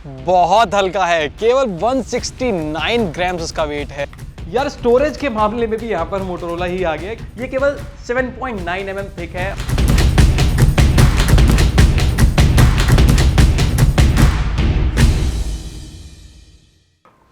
बहुत हल्का है, केवल 169 ग्राम्स इसका वेट है। यार स्टोरेज के मामले में भी यहाँ पर मोटोरोला ही आ गया। ये केवल 7.9 mm थिक है।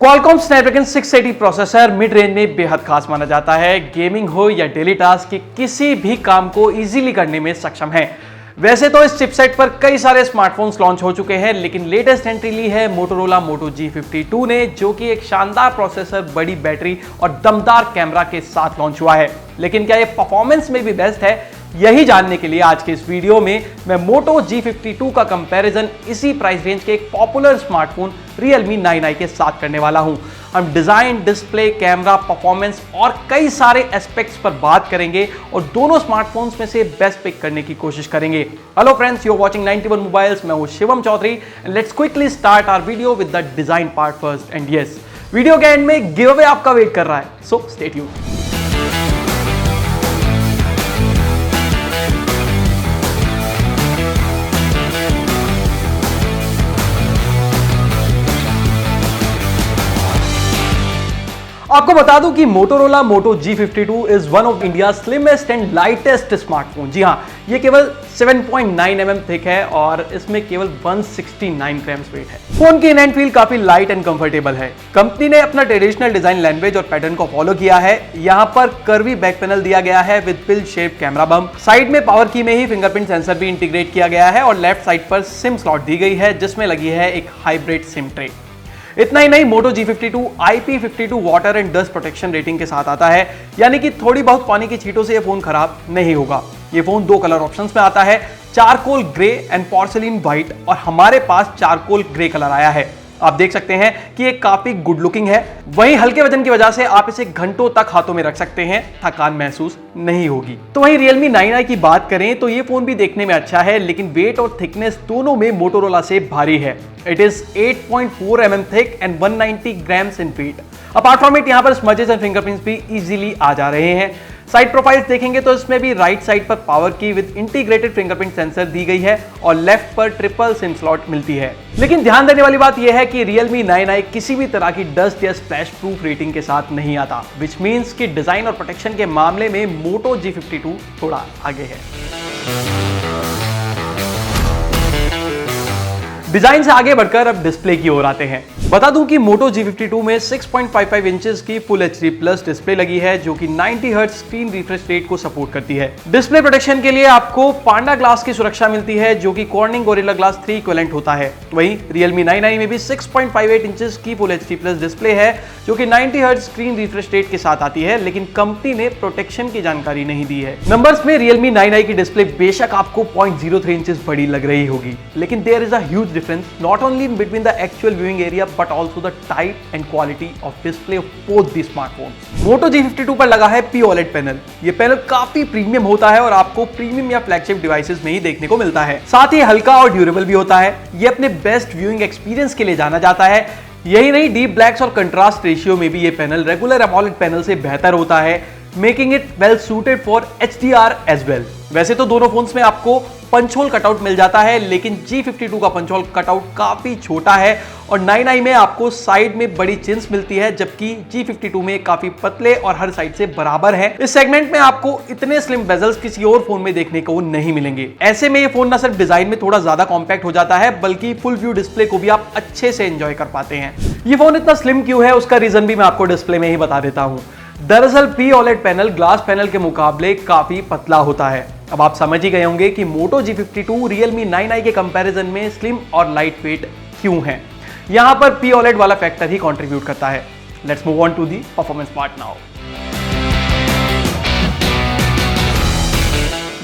Qualcomm Snapdragon 680 processor mid range में बेहद खास माना जाता है। गेमिंग हो या डेली टास्क के किसी भी काम को इजीली करने में सक्षम है। वैसे तो इस चिपसेट पर कई सारे स्मार्टफोन्स लॉन्च हो चुके हैं, लेकिन लेटेस्ट एंट्री ली है मोटोरोला मोटो G52 ने, जो कि एक शानदार प्रोसेसर, बड़ी बैटरी और दमदार कैमरा के साथ लॉन्च हुआ है। लेकिन क्या ये परफॉर्मेंस में भी बेस्ट है? यही जानने के लिए आज के इस वीडियो में मैं मोटो G52 का कंपैरिजन इसी प्राइस रेंज के एक पॉपुलर स्मार्टफोन Realme 9i के साथ करने वाला हूं। हम डिजाइन, डिस्प्ले, कैमरा, परफॉर्मेंस और कई सारे एस्पेक्ट्स पर बात करेंगे और दोनों स्मार्टफोन्स में से बेस्ट पिक करने की कोशिश करेंगे। Hello friends, you are watching 91 mobiles. मैं हूं Shivam Chaudhary and let's quickly start our video with the design part first. And yes, video के एंड में गिव अवे आपका वेट कर रहा है, सो स्टे ट्यून्ड। आपको बता दूं कि Motorola Moto G52 is one of India slimmest and lightest smartphone. जी हाँ, ये केवल 7.9 mm थिक है और इसमें केवल 169 ग्राम्स वेट है। फोन की इन हैंड फील काफी लाइट एंड कंफर्टेबल है। कंपनी ने अपना ट्रेडिशनल डिजाइन लैंग्वेज और पैटर्न को फॉलो किया है। यहाँ पर कर्वी बैक पैनल दिया गया है with pill shape camera bump. Side में पावर की में ही फिंगरप्रिंट सेंसर भी इंटीग्रेट किया गया है और लेफ्ट साइड पर सिम स्लॉट दी गई है, जिसमें लगी है एक हाइब्रिड सिम ट्रे। इतना ही नहीं, मोटो G52 IP52 water and dust protection rating के साथ आता है, यानी कि थोड़ी बहुत पानी की छींटों से ये फोन खराब नहीं होगा। ये फोन दो कलर ऑप्शंस में आता है, charcoal grey and porcelain white, और हमारे पास चारकोल ग्रे कलर आया है। आप देख सकते हैं कि ये काफी गुड लुकिंग है। वहीं हल्के वजन की वजह से आप इसे घंटों तक हाथों में रख सकते हैं, थकान महसूस नहीं होगी। तो वहीं Realme 9i की बात करें तो ये फोन भी देखने में अच्छा है, लेकिन वेट और थिकनेस दोनों में मोटोरोला से भारी है। It is 8.4 mm thick and 190 grams in weight. Apart from it, यहाँ पर स्मजेस एंड फिंगरप्रिंट्स भी इजीली आ जा रहे हैं। साइड प्रोफाइल्स देखेंगे तो इसमें भी राइट साइड पर power key with integrated fingerprint sensor दी गई है और लेफ्ट पर ट्रिपल सिम स्लॉट मिलती है। लेकिन ध्यान देने वाली बात यह है कि Realme 9i किसी भी तरह की डस्ट या स्प्लैश प्रूफ रेटिंग के साथ नहीं आता, विच मीन्स कि डिजाइन और प्रोटेक्शन के मामले में मोटो G52 थोड़ा आगे है। डिजाइन से आगे बढ़कर अब डिस्प्ले की ओर आते हैं। बता दूं कि मोटो G52 में 6.55 इंचेस की फुल HD प्लस डिस्प्ले लगी है, जो कि 90 हर्ट्ज स्क्रीन रिफ्रेश रेट को सपोर्ट करती है। डिस्प्ले प्रोटेक्शन के लिए आपको पांडा ग्लास की सुरक्षा मिलती है, जो कि कॉर्निंग गोरिल्ला ग्लास 3 इक्विवेलेंट होता है। वहीं Realme 9i में भी 6.58 इंचेस की फुल HD प्लस डिस्प्ले है, जो कि 90 हर्ट्ज स्क्रीन रिफ्रेश रेट के साथ आती है, लेकिन कंपनी ने प्रोटेक्शन की जानकारी नहीं दी है। नंबर्स में Realme 9i की डिस्प्ले बेशक आपको 0.03 इंचेस बड़ी लग रही होगी, लेकिन there is a huge difference not only between the actual viewing area but also the type and quality of display of both the smartphones. Moto G52 पर लगा है POLED पैनल। ये पैनल काफी प्रीमियम होता है और आपको प्रीमियम या फ्लैगशिप डिवाइसेस में ही देखने को मिलता है। साथ ही हल्का और ड्यूरेबल भी होता है। ये अपने बेस्ट व्यूइंग एक्सपीरियंस के लिए जाना जाता है। यही नहीं, डीप ब्लैक्स और कंट्रास्ट रेशियो में भी ये पैनल रेगुलर AMOLED पैनल से बेहतर होता है, making it well suited for HDR as well. वैसे तो दोनों फोन्स में आपको पंच होल कटआउट मिल जाता है, लेकिन G52 का पंच होल कटआउट काफी छोटा है और 9i में आपको साइड में बड़ी चिन्स मिलती है, जबकि G52 में काफी पतले और हर साइड से बराबर है। इस सेगमेंट में आपको इतने स्लिम बेजल्स किसी और फोन में देखने को नहीं मिलेंगे। ऐसे में ये फोन न सिर्फ डिजाइन में थोड़ा ज्यादा कॉम्पैक्ट हो जाता है, बल्कि फुल व्यू डिस्प्ले को भी आप अच्छे से एंजॉय कर पाते हैं। ये फोन इतना स्लिम क्यों है, उसका रीजन भी मैं आपको डिस्प्ले में ही बता देता हूं। दरअसल POLED पैनल ग्लास पैनल के मुकाबले काफी पतला होता है। अब आप समझ ही गए होंगे कि मोटो G52 Realme 9i के कंपैरिजन में स्लिम और लाइट वेट क्यों है। यहां पर POLED वाला फैक्टर ही कंट्रीब्यूट करता है। Let's move on to the performance part now.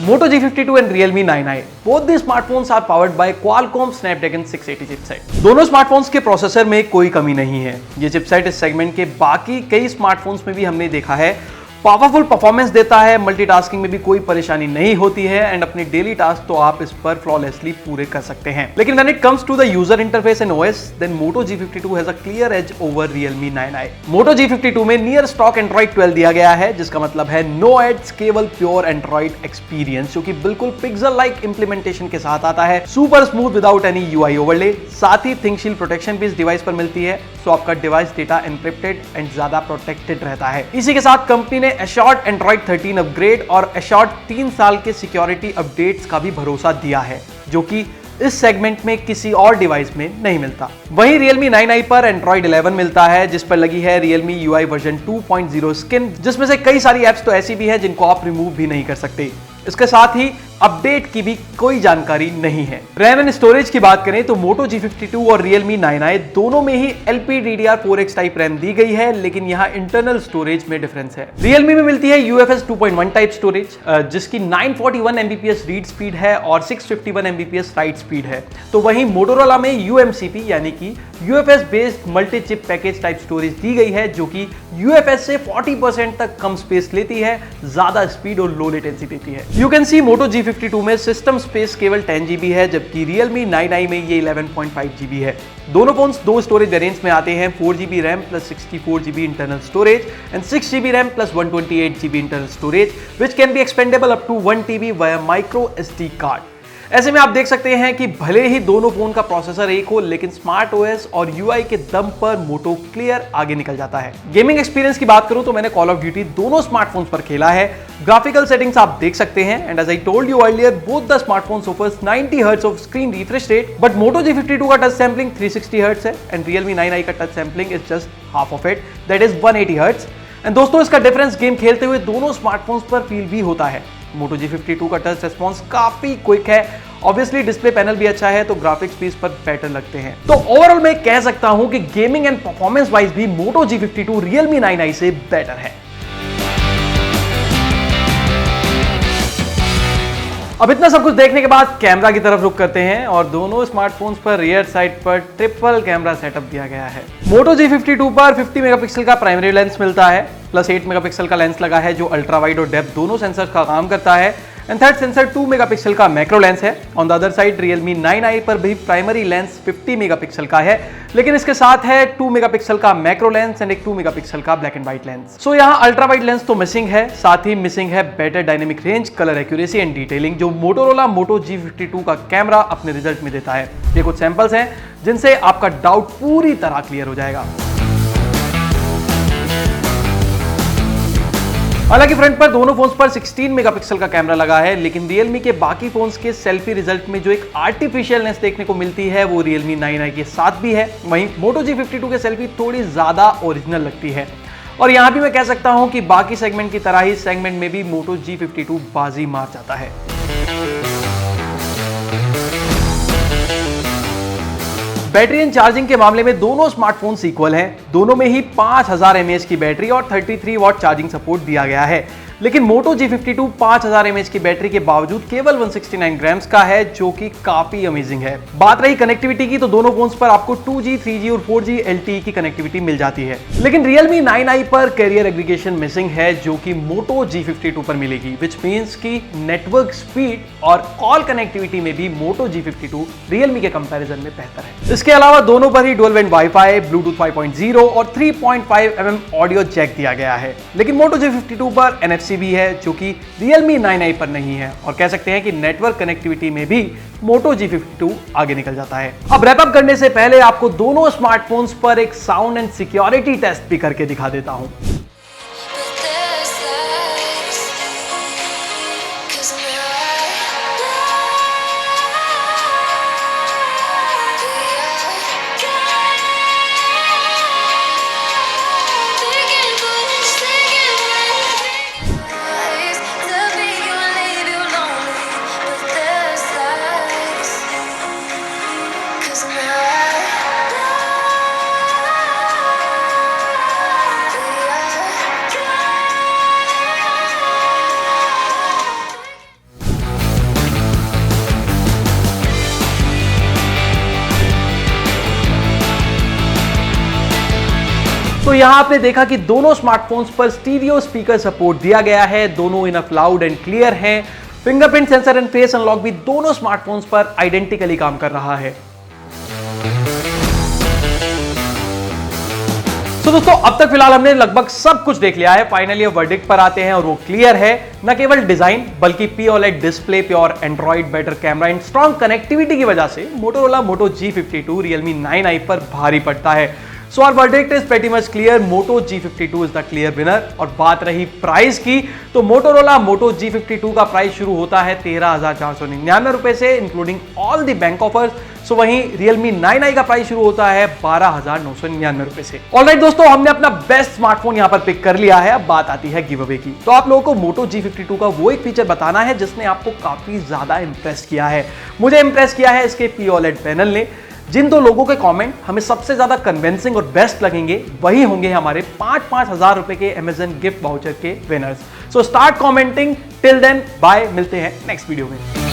Moto G52 and Realme 9i, both the smartphones are powered by Qualcomm Snapdragon 680 chipset. दोनों स्मार्टफोन्स के प्रोसेसर में कोई कमी नहीं है। ये चिपसेट इस सेगमेंट के बाकी कई स्मार्टफोन्स में भी हमने देखा है। पावरफुल परफॉर्मेंस देता है, मल्टीटास्किंग में भी कोई परेशानी नहीं होती है एंड अपने डेली टास्क तो आप इस पर फ्लॉलेसली पूरे कर सकते हैं। लेकिन when it comes to the user interface and OS, then Moto G52 has a clear edge over Realme 9i। Moto G52 में नियर स्टॉक Android 12 दिया गया है, जिसका मतलब है नो एड्स, केवल प्योर Android एक्सपीरियंस, जो कि बिल्कुल पिक्सल लाइक इंप्लीमेंटेशन के साथ आता है, super smooth without any UI overlay. साथ ही थिंकशील प्रोटेक्शन भी इस डिवाइस पर मिलती है, सो आपका डिवाइस डेटा एनक्रिप्टेड एंड ज्यादा प्रोटेक्टेड रहता है। इसी के साथ कंपनी ने एश्योर्ड Android 13 अपग्रेड और एश्योर्ड 3 साल के सिक्योरिटी अपडेट्स का भी भरोसा दिया है, जो कि इस सेगमेंट में किसी और डिवाइस में नहीं मिलता। वहीं Realme 9i पर Android 11 मिलता है, जिस पर लगी है Realme UI वर्जन 2.0 स्किन, जिसमें से कई सारी एप्स तो ऐसी भी हैं जिनको आप रिमूव भी नहीं कर सकते। इसके साथ ही अपडेट की भी कोई जानकारी नहीं है। रैम एंड स्टोरेज की बात करें तो Moto G52 और Realme 9i दोनों में ही LPDDR4X टाइप रैम दी गई है, लेकिन यहाँ इंटरनल स्टोरेज में डिफरेंस है। Realme में मिलती है UFS 2.1 टाइप स्टोरेज, जिसकी 941 Mbps रीड स्पीड है और 651 Mbps राइट स्पीड है। तो वहीं Motorola में UMCP यानी कि UFS based multi chip package type storage दी गई है, जो कि UFS से 40% तक कम स्पेस लेती है, ज्यादा स्पीड और लो लेटेंसी देती है। You can see Moto G52 में सिस्टम स्पेस केवल 10 GB है, जबकि Realme 9i में ये 11.5 GB है। दोनों फोन्स दो स्टोरेज वेरिएंट्स में आते हैं, 4 GB RAM plus 64 GB internal storage and 6 GB RAM plus 128 GB internal storage, which can be expandable up to 1 TB via micro SD card. ऐसे में आप देख सकते हैं कि भले ही दोनों फोन का प्रोसेसर एक हो, लेकिन स्मार्ट ओएस और UI के दम पर मोटो क्लियर आगे निकल जाता है। गेमिंग एक्सपीरियंस की बात करूं तो मैंने कॉल ऑफ ड्यूटी दोनों स्मार्टफोन्स पर खेला है। ग्राफिकल सेटिंग्स आप देख सकते हैं and as I told you earlier, both the smartphones offers 90 hertz of screen refresh rate, but Moto G52 का टच सैंपलिंग 360 हर्ट्ज है एंड Realme 9i का touch sampling is just half of it, that is 180 hertz. And दोस्तों, इसका difference game खेलते हुए दोनों smartphones पर feel भी होता है। Moto G52 का टच रिस्पॉन्स काफी क्विक है, ऑब्वियसली डिस्प्ले पैनल भी अच्छा है, तो ग्राफिक्स भी इस पर बेटर लगते हैं। तो ओवरऑल मैं कह सकता हूं कि गेमिंग एंड परफॉर्मेंस वाइज भी Moto G52 Realme 9i से बेटर है। अब इतना सब कुछ देखने के बाद कैमरा की तरफ रुख करते हैं और दोनों स्मार्टफोन्स पर रियर साइड पर ट्रिपल कैमरा सेटअप दिया गया है। Moto G52 पर 50 मेगापिक्सल का प्राइमरी लेंस मिलता है, प्लस 8 मेगापिक्सल का लेंस लगा है, जो अल्ट्रा वाइड और डेप्थ दोनों सेंसर्स का काम करता है। एंड थर्ड सेंसर 2 मेगापिक्सल का मैक्रो लेंस है। On the other side Realme 9i पर भी प्राइमरी लेंस 50 मेगापिक्सल का है, लेकिन इसके साथ है 2 मेगापिक्सल का मैक्रो लेंस एंड एक 2 मेगापिक्सल का ब्लैक एंड व्हाइट लेंस। सो यहाँ अल्ट्रा वाइड लेंस तो मिसिंग है, साथ ही मिसिंग है better dynamic range, colour accuracy and detailing, जो Motorola Moto G52 का कैमरा अपने रिजल्ट में देता है। ये कुछ सैंपल्स हैं जिनसे आपका डाउट पूरी तरह क्लियर हो जाएगा। हालांकि फ्रंट पर दोनों फोन्स पर 16 मेगापिक्सल का कैमरा लगा है, लेकिन Realme के बाकी फोन्स के सेल्फी रिजल्ट में जो एक आर्टिफिशियलनेस देखने को मिलती है वो Realme 9i के साथ भी है। वहीं Moto G52 के सेल्फी थोड़ी ज्यादा ओरिजिनल लगती है। और यहां भी मैं कह सकता हूं कि बाकी सेगमेंट की तरह ही सेगमेंट में भी Moto G52 बाजी मार जाता है। बैटरी एंड चार्जिंग के मामले में दोनों स्मार्टफोन्स इक्वल हैं। दोनों में ही 5000 mAh की बैटरी और 33 वॉट चार्जिंग सपोर्ट दिया गया है, लेकिन Moto G52 5000 mAh की बैटरी के बावजूद केवल 169 ग्राम्स का है, जो कि काफी अमेजिंग है। बात रही कनेक्टिविटी की, तो दोनों फोन्स पर आपको 2G, 3G और 4G LTE की कनेक्टिविटी मिल जाती है, लेकिन Realme 9i पर कैरियर एग्रीगेशन मिसिंग है, जो कि Moto G52 पर मिलेगी, विच मींस कि नेटवर्क स्पीड और कॉल कनेक्टिविटी में भी Moto G52 Realme के कंपैरिजन में बेहतर है। इसके अलावा दोनों पर ही डुअल बैंड वाईफाई, ब्लूटूथ 5.0 और 3.5 mm ऑडियो जैक दिया गया है, लेकिन Moto G52 पर NFC भी है, जो कि Realme 9i पर नहीं है, और कह सकते हैं कि नेटवर्क कनेक्टिविटी में भी Moto G52 आगे निकल जाता है। अब रैप अप करने से पहले आपको दोनों स्मार्टफोन्स पर एक साउंड एंड सिक्योरिटी टेस्ट भी करके दिखा देता हूं। तो यहां आपने देखा कि दोनों स्मार्टफोन्स पर स्टीरियो स्पीकर सपोर्ट दिया गया है, दोनों इनफ लाउड एंड क्लियर हैं। Fingerprint sensor and face unlock भी दोनों स्मार्टफोन्स पर आइडेंटिकली काम कर रहा है। तो दोस्तों अब तक फिलहाल हमने लगभग सब कुछ देख लिया है। फाइनली वर्डिक्ट पर आते हैं और वो क्लियर है। न केवल डिजाइन बल्कि POLED display, pure Android, better camera and strong connectivity की वजह से Motorola Moto G52 Realme 9i पर भारी पड़ता है। So our verdict is pretty much clear, Moto G52 is the clear winner. और बात रही प्राइस की, तो मोटोरोला मोटो G52 का प्राइस शुरू होता है 13,499 रुपए से, including all the bank offers. So वहीं Realme 9i का प्राइस शुरू होता है 12,999 रुपए से। ऑलराइट दोस्तों, हमने अपना बेस्ट स्मार्टफोन यहां पर पिक कर लिया है। अब बात आती है गिव अवे की। तो आप लोगों को मोटो G52 का वो एक फीचर बताना है जिसने आपको काफी ज्यादा इंप्रेस किया है। मुझे इंप्रेस किया है इसके POLED पैनल ने। जिन दो लोगों के कमेंट हमें सबसे ज्यादा कन्विंसिंग और बेस्ट लगेंगे वही होंगे हमारे 5-5 हजार रुपए के Amazon गिफ्ट वाउचर के winners. So start commenting. Till then bye, मिलते हैं नेक्स्ट वीडियो में।